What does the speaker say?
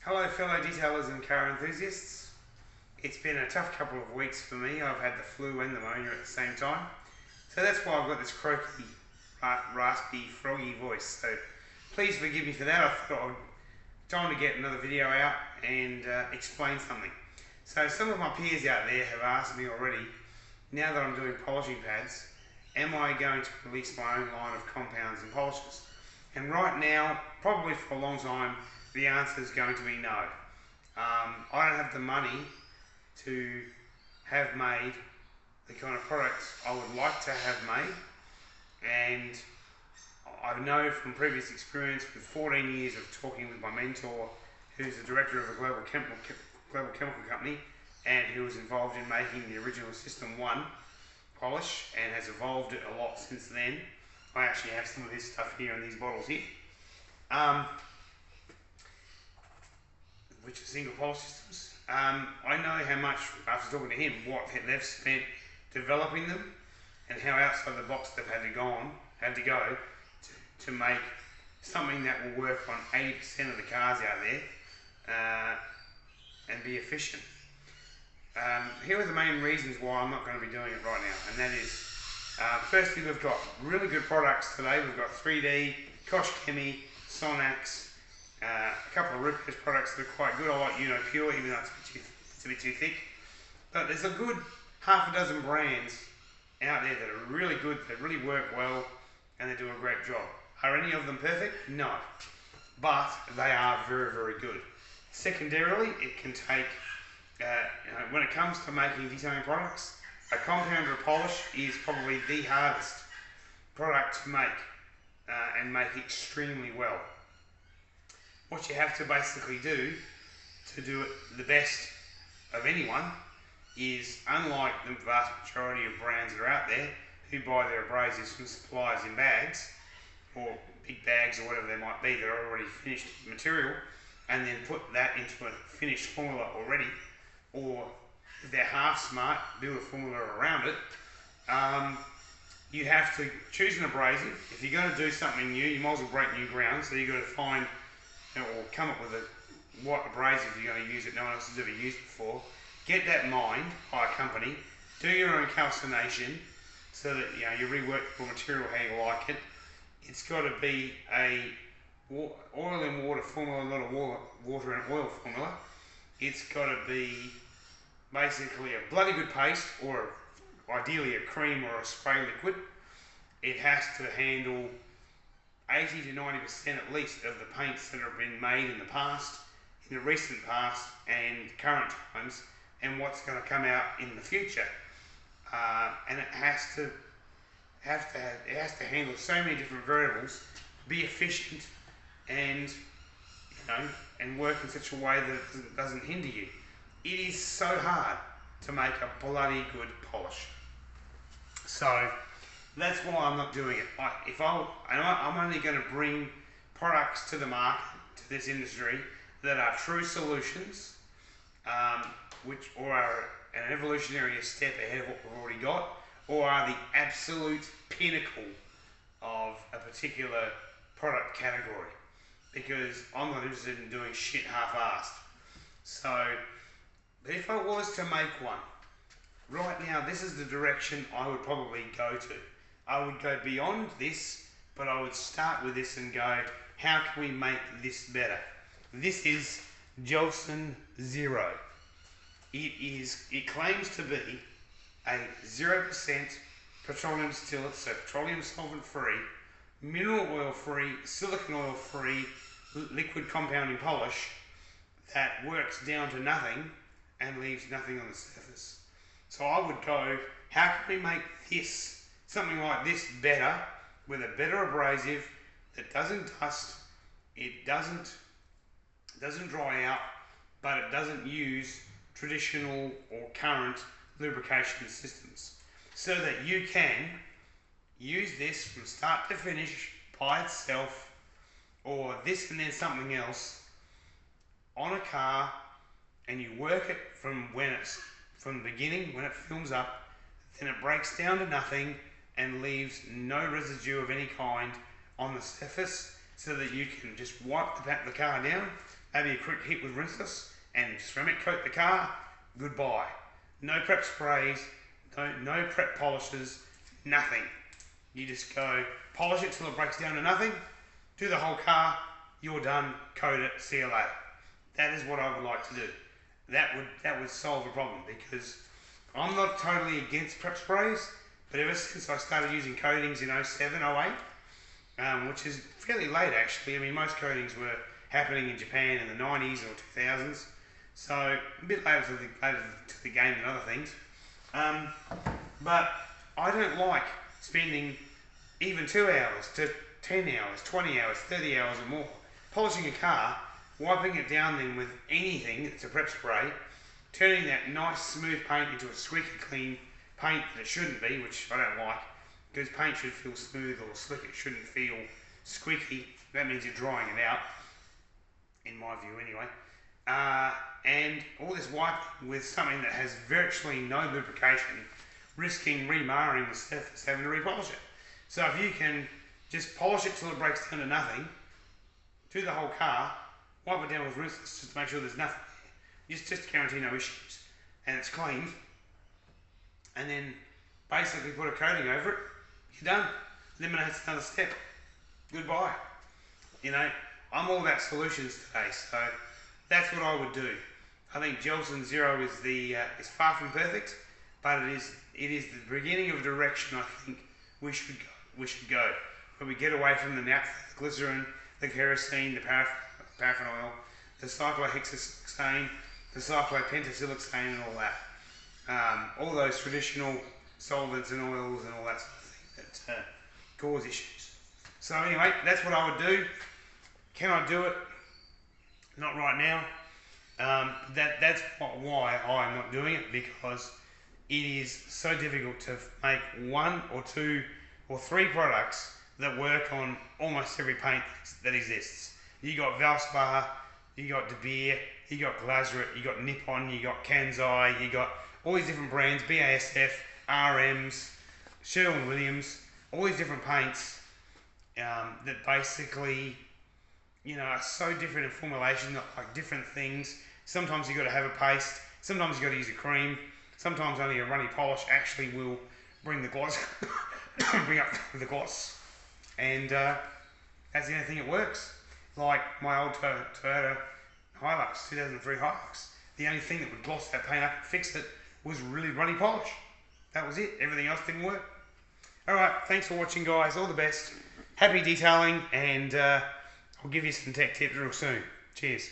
Hello fellow detailers and car enthusiasts. It's been a tough couple of weeks for me. I've had the flu and pneumonia at the same time. So that's why I've got this croaky, raspy, froggy voice. So please forgive me for that. I thought I'd time to get another video out and explain something. So some of my peers out there have asked me already, now that I'm doing polishing pads, am I going to release my own line of compounds and polishes? And right now, probably for a long time, the answer is going to be no. I don't have the money to have made the kind of products I would like to have made, and I know from previous experience with 14 years of talking with my mentor, who's the director of a global chemical company, and who was involved in making the original System 1 polish and has evolved it a lot since then. I actually have some of this stuff here in these bottles here, which are single polish systems. I know how much, after talking to him, what they've spent developing them and how outside the box they've had to go to make something that will work on 80% of the cars out there and be efficient. Here are the main reasons why I'm not going to be doing it right now, and that is, firstly, we've got really good products today. We've got 3D, Kosh Chemie, Sonax, a couple of Rupert products that are quite good. I like Uno Pure, even though it's a bit too thick. But there's a good half a dozen brands out there that are really good, that really work well, and they do a great job. Are any of them perfect? No. But they are very, very good. Secondarily, it can take, when it comes to making detailing products, a compound or a polish is probably the hardest product to make and make extremely well. What you have to basically do to do it the best of anyone is, unlike the vast majority of brands that are out there who buy their abrasives from suppliers in bags, or big bags or whatever they might be, they're already finished material, and then put that into a finished formula already, or if they're half smart, build a formula around it. You have to choose an abrasive. If you're going to do something new, you might as well break new ground, so you've got to find or come up with what abrasive you're going to use that no one else has ever used before. Get that mined by a company, do your own calcination so that you rework your material how you like it. It's got to be a oil and water formula, not a water and oil formula. It's got to be basically a bloody good paste, or ideally a cream or a spray liquid. It has to handle 80 to 90% at least of the paints that have been made in the past, in the recent past and current times, and what's going to come out in the future. And it has to handle so many different variables, be efficient, and and work in such a way that it doesn't hinder you. It is so hard to make a bloody good polish. So that's why I'm not doing it. I'm only going to bring products to the market, to this industry, that are true solutions, which or are an evolutionary step ahead of what we've already got, or are the absolute pinnacle of a particular product category. Because I'm not interested in doing shit half-assed. So, but if I was to make one, right now this is the direction I would probably go to. I would go beyond this, but I would start with this and go, how can we make this better? This is Gelson Zero. It claims to be a 0% petroleum distillate, so petroleum solvent free, mineral oil free, silicone oil free, liquid compounding polish that works down to nothing and leaves nothing on the surface. So I would go, how can we make this, something like this, better, with a better abrasive that doesn't dust, it doesn't dry out, but it doesn't use traditional or current lubrication systems, so that you can use this from start to finish by itself, or this and then something else on a car, and you work it from the beginning, when it films up, then it breaks down to nothing and leaves no residue of any kind on the surface, so that you can just wipe the car down, maybe a quick hit with rinseless, and ceramic coat the car, goodbye. No prep sprays, no prep polishes, nothing. You just go, polish it till it breaks down to nothing, do the whole car, you're done, coat it, see you later. That is what I would like to do. That would solve a problem, because I'm not totally against prep sprays, but ever since I started using coatings in 07, 08, which is fairly late actually. I mean, most coatings were happening in Japan in the 90s or 2000s, so a bit later to the game than other things. But I don't like spending even 2 hours to 10 hours, 20 hours, 30 hours or more polishing a car, wiping it down then with anything that's a prep spray, turning that nice smooth paint into a squeaky clean paint that it shouldn't be, which I don't like, because paint should feel smooth or slick, it shouldn't feel squeaky. That means you're drying it out, in my view anyway. And all this wiping with something that has virtually no lubrication, risking remarring the surface, having to repolish it. So if you can just polish it till it breaks down to nothing, do the whole car, wipe it down with rinseless just to make sure there's nothing there. Just guarantee no issues. And it's clean. And then basically put a coating over it, you're done. Eliminates another step. Goodbye. You know, I'm all about solutions today, so that's what I would do. I think Gelson Zero is far from perfect, but it is the beginning of a direction I think we should go. Where we get away from the naphtha, the glycerin, the kerosene, the paraffin oil, the cyclohexasiloxane, the cyclopentasiloxane, and all that. All those traditional solvents and oils and all that sort of thing that cause issues. So anyway, that's what I would do. Can I do it? Not right now. That's why I'm not doing it, because it is so difficult to make 1 or 2 or 3 products that work on almost every paint that exists. You got Valspar, you got De Beer, you got Glazeret, you got Nippon, you got Kansai, you got all these different brands, BASF, RMs, Sherwin-Williams, all these different paints that basically, you know, are so different in formulation, like different things. Sometimes you got to have a paste, sometimes you got to use a cream, sometimes only a runny polish actually will bring the gloss, bring up the gloss, and that's the only thing that works. Like my old Toyota Hilux, 2003 Hilux, the only thing that would gloss that paint up and fix it was really runny polish. That was it, everything else didn't work. Alright, thanks for watching guys, all the best. Happy detailing, and I'll give you some tech tips real soon. Cheers.